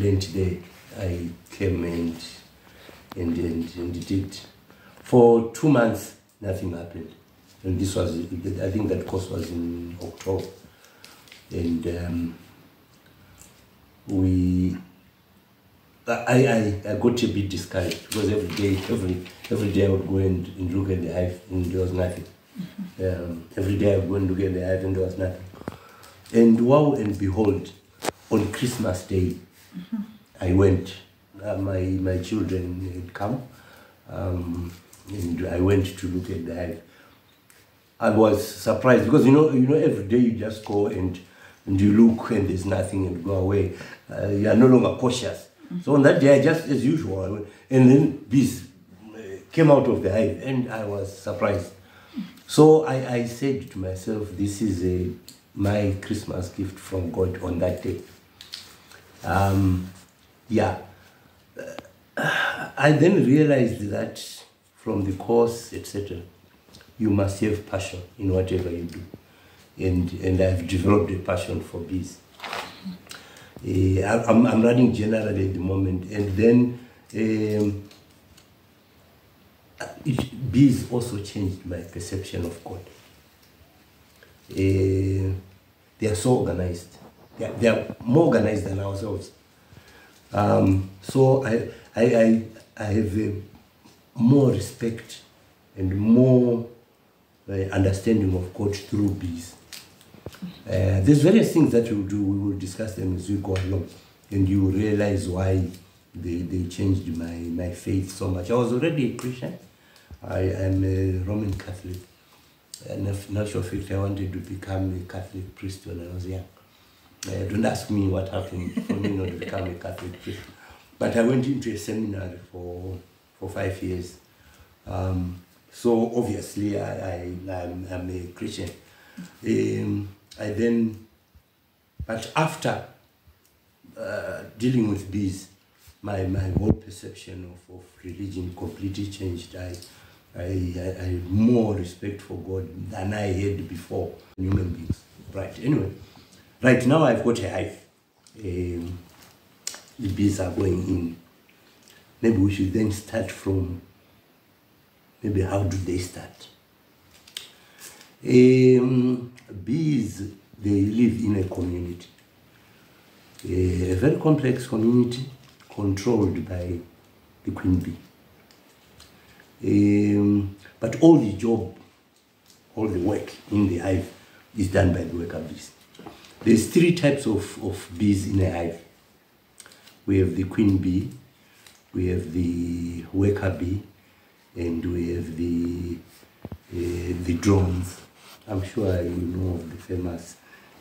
learned there. I came and did. For 2 months, nothing happened. And this was, I think that course was in October. And I got a bit discouraged because every day I would go and look at the hive and there was nothing. Every day I would go and look at the hive and there was nothing. And wow and behold, on Christmas Day, I went. My children had come, and I went to look at the hive. I was surprised because you know every day you just go and you look and there's nothing and go away. You are no longer cautious. So on that day, I just as usual, and then bees came out of the hive, and I was surprised. So I said to myself, this is my Christmas gift from God on that day. I then realized that from the course, etc., you must have passion in whatever you do. And I've developed a passion for bees. I'm running generally at the moment, and then bees also changed my perception of God. They are so organized. They are more organized than ourselves. So I have more respect and more understanding of God through bees. There's various things that we'll do. We will discuss them as we go along, and you will realize why they changed my faith so much. I was already a Christian. I am a Roman Catholic. And in actual fact, I wanted to become a Catholic priest when I was young. Don't ask me what happened for me not to become a Catholic priest. But I went into a seminary for 5 years. So obviously I'm a Christian. But after dealing with bees, my whole perception of religion completely changed. I had more respect for God than I had before human beings. Right, anyway. Right now I've got a hive. The bees are going in. Maybe we should then start from, maybe how do they start? Bees, they live in a community. A very complex community controlled by the queen bee. But all the job, all the work in the hive is done by the worker bees. There's 3 types of bees in a hive. We have the queen bee, we have the worker bee, and we have the drones. I'm sure you know of the famous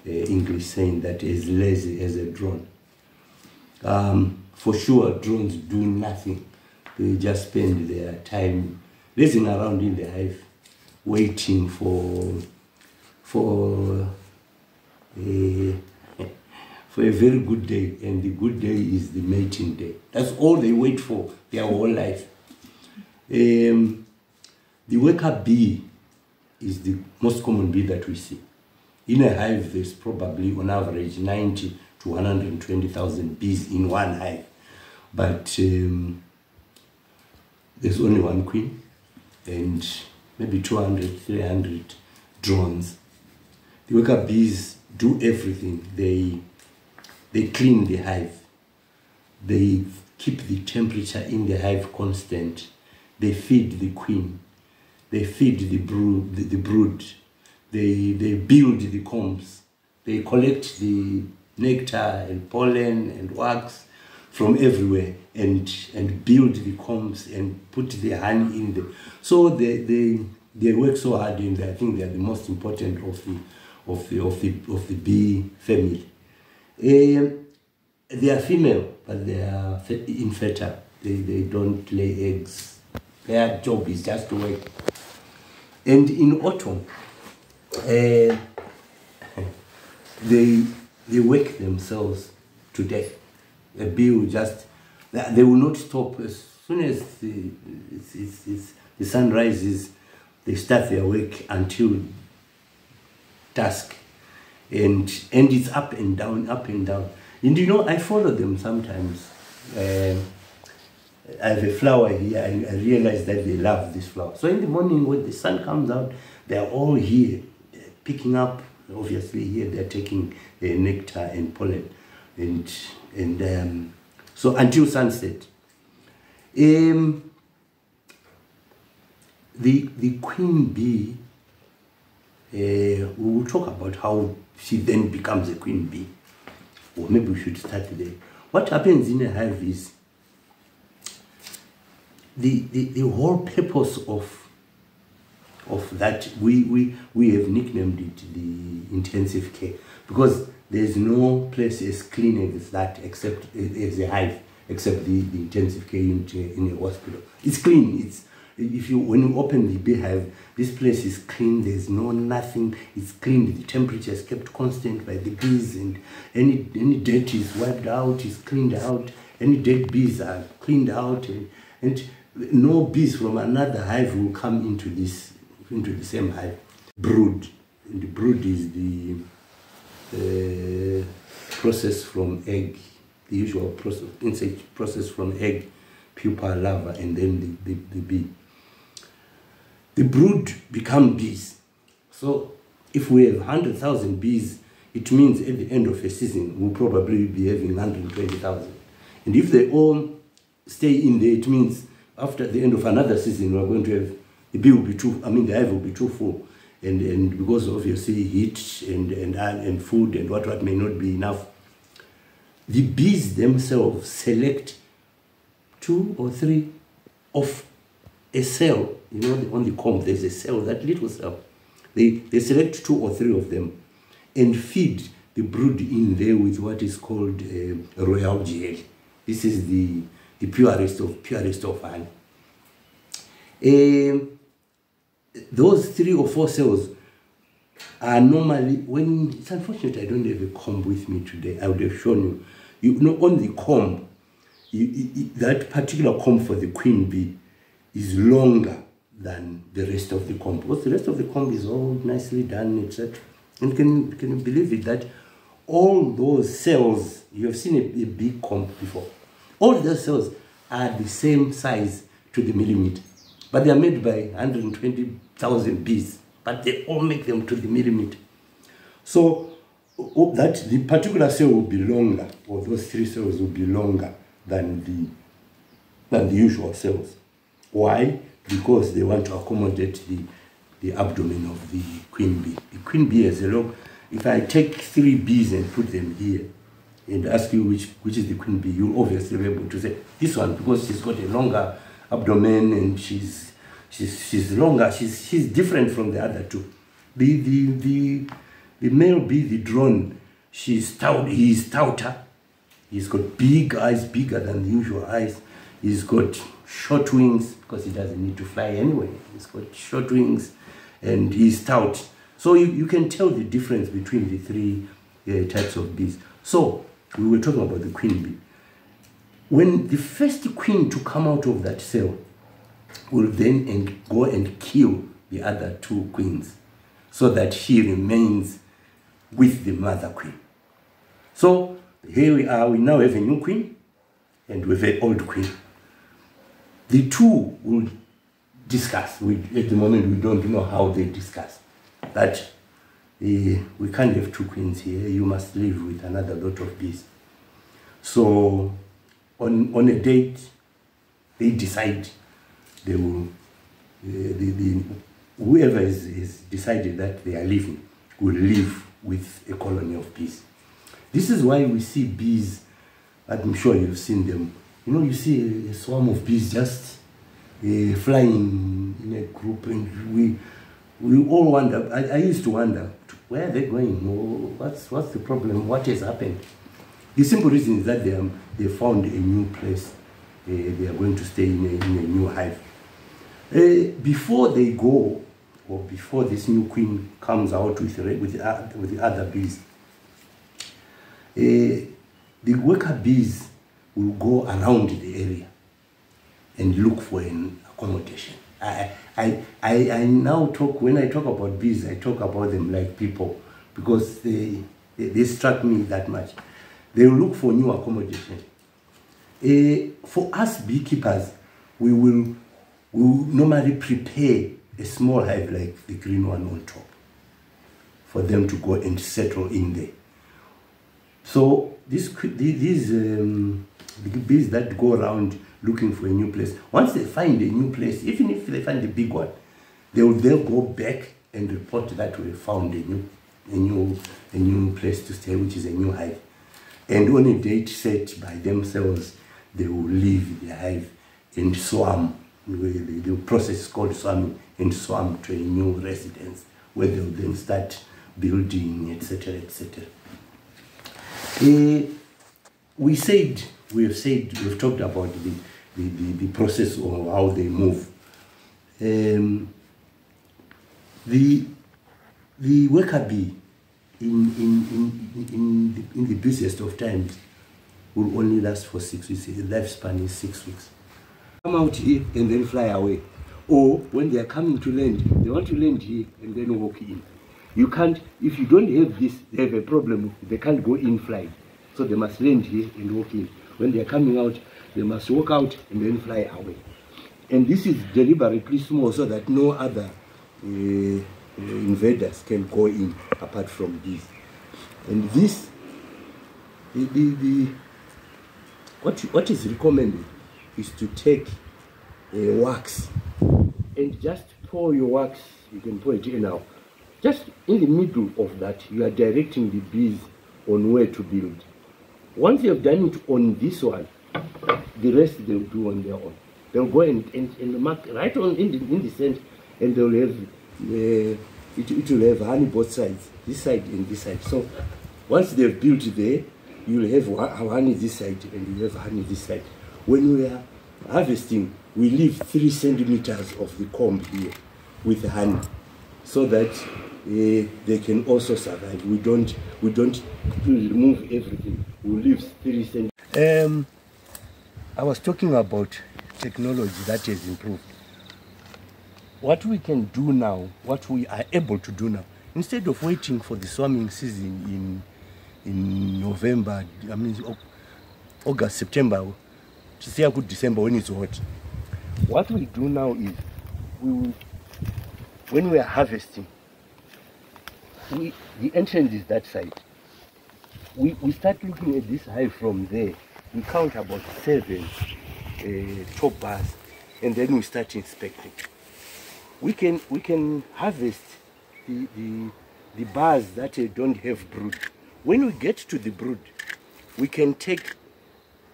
English saying that as lazy as a drone. For sure, drones do nothing. They just spend their time lazing around in the hive, waiting for a very good day, and the good day is the mating day. That's all they wait for their whole life. The worker bee is the most common bee that we see. In a hive, there's probably on average 90 to 120,000 bees in one hive. But there's only one queen and maybe 200, 300 drones. The worker bees do everything. They clean the hive. They keep the temperature in the hive constant. They feed the queen. They feed the brood. They build the combs. They collect the nectar and pollen and wax from everywhere and build the combs and put the honey in them. So they work so hard, and I think they are the most important of the bee family. They are female, but they are infertile. They don't lay eggs. Their job is just to work. And in autumn, they work themselves to death. A bee will just, they will not stop. As soon as the sun rises, they start their work until dusk. And it's up and down, up and down. And you know, I follow them sometimes. I have a flower here, and I realize that they love this flower. So in the morning when the sun comes out, they're all here, picking up. Obviously here they're taking nectar and pollen. And so until sunset. The queen bee, we will talk about how she then becomes a queen bee. Or maybe we should start there. What happens in a hive is the whole purpose of that, we have nicknamed it the intensive care, because there's no place as clean as that except as a hive, except the intensive care unit in a hospital. It's clean. It's when you open the beehive, this place is clean. There's nothing. It's clean. The temperature is kept constant by the bees, and any dirt is wiped out, is cleaned out. Any dead bees are cleaned out, and no bees from another hive will come into the same hive. Brood. And the brood is the process from egg, the usual process, insect process from egg, pupa, larva, and then the bee. The brood become bees. So if we have 100,000 bees, it means at the end of a season, we'll probably be having 120,000. And if they all stay in there, it means after the end of another season, we're going to have, the hive will be too full. And because obviously heat and food and what may not be enough, the bees themselves select 2 or 3 of a cell. You know, on the comb, there's a cell, that little cell. They select 2 or 3 of them and feed the brood in there with what is called royal gel. This is the purest of honey. Those 3 or 4 cells are normally, it's unfortunate I don't have a comb with me today. I would have shown you. You know, on the comb, that particular comb for the queen bee is longer than the rest of the comb, because the rest of the comb is all nicely done, etc. And can you believe it that all those cells, you have seen a big comb before, all those cells are the same size to the millimeter, but they are made by 120,000 bees, but they all make them to the millimeter. So that the particular cell will be longer, or those 3 cells will be longer than the usual cells. Why? Because they want to accommodate the abdomen of the queen bee. The queen bee has a long. If I take 3 bees and put them here and ask you which is the queen bee, you'll obviously be able to say this one, because she's got a longer abdomen and she's longer. She's different from the other 2. The male bee, the drone, he's stouter. He's got big eyes, bigger than the usual eyes. He's got short wings, because he doesn't need to fly anyway. He's got short wings and he's stout. So you can tell the difference between the 3 types of bees. So we were talking about the queen bee. When the first queen to come out of that cell will then go and kill the other 2 queens, so that she remains with the mother queen. So here we are, we now have a new queen and we have an old queen. The 2 will discuss. At the moment, we don't know how they discuss. That we can't have 2 queens here. You must live with another lot of bees. So on a date, they decide they will, whoever is decided that they are leaving will live with a colony of bees. This is why we see bees, I'm sure you've seen them. You know, you see a swarm of bees just flying in a group, and we all wonder. I used to wonder, where are they going? What's the problem? What has happened? The simple reason is that they found a new place. They are going to stay in a new hive. Before they go, or before this new queen comes out with the other bees, the worker bees will go around the area and look for an accommodation. I now talk, when I talk about bees, I talk about them like people, because they struck me that much. They will look for new accommodation. For us beekeepers, we will normally prepare a small hive like the green one on top for them to go and settle in there. So these bees that go around looking for a new place, once they find a new place, even if they find a big one, they will then go back and report that we found a new place to stay, which is a new hive. And on a date set by themselves, they will leave the hive and swarm. The process is called swarming, and swarm to a new residence where they will then start building, etc., etc. We've talked about the process of how they move. The worker bee in the busiest of times will only last for 6 weeks. The lifespan is 6 weeks. Come out here and then fly away. Or when they are coming to land, they want to land here and then walk in. You can't, if you don't have this, they have a problem. They can't go in flying. So they must land here and walk in. When they are coming out, they must walk out and then fly away. And this is deliberately small so that no other invaders can go in apart from these. And this, what is recommended is to take wax and just pour your wax. You can pour it in now. Just in the middle of that, you are directing the bees on where to build. Once you have done it on this one, the rest they'll do on their own. They'll go and mark right on in the center, and they'll have it will have honey both sides, this side and this side. So once they've built there, you'll have honey this side and you'll have honey this side. When we are harvesting, we leave 3 centimeters of the comb here with honey, so that they can also survive. We don't remove everything. We leave 3 centimeters. I was talking about technology that has improved. What we can do now, what we are able to do now, instead of waiting for the swarming season in November, I mean August, September, to say good December when it's hot. What we do now is, when we are harvesting, the entrance is that side. We start looking at this hive from there. We count about 7 top bars, and then we start inspecting. We can harvest the bars that don't have brood. When we get to the brood, we can take,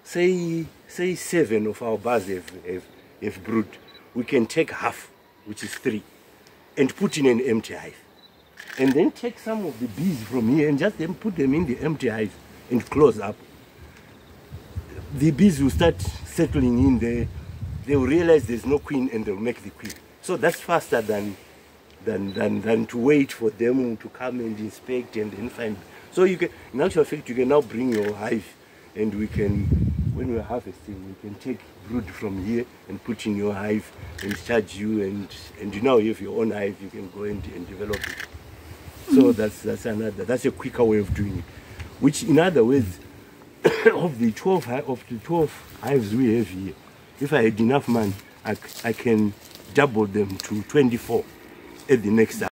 say 7 of our bars have brood. We can take half, which is 3, and put in an empty hive. And then take some of the bees from here and just then put them in the empty hive and close up. The bees will start settling in there. They will realize there's no queen and they'll make the queen. So that's faster than to wait for them to come and inspect and then find. So you can, in actual fact, you can now bring your hive, and we can, when we're harvesting, we can take brood from here and put in your hive and charge you, and you now have your own hive. You can go and develop it. So that's a quicker way of doing it. Which, in other words, of the 12 hives we have here, if I had enough money, I can double them to 24 at the next time.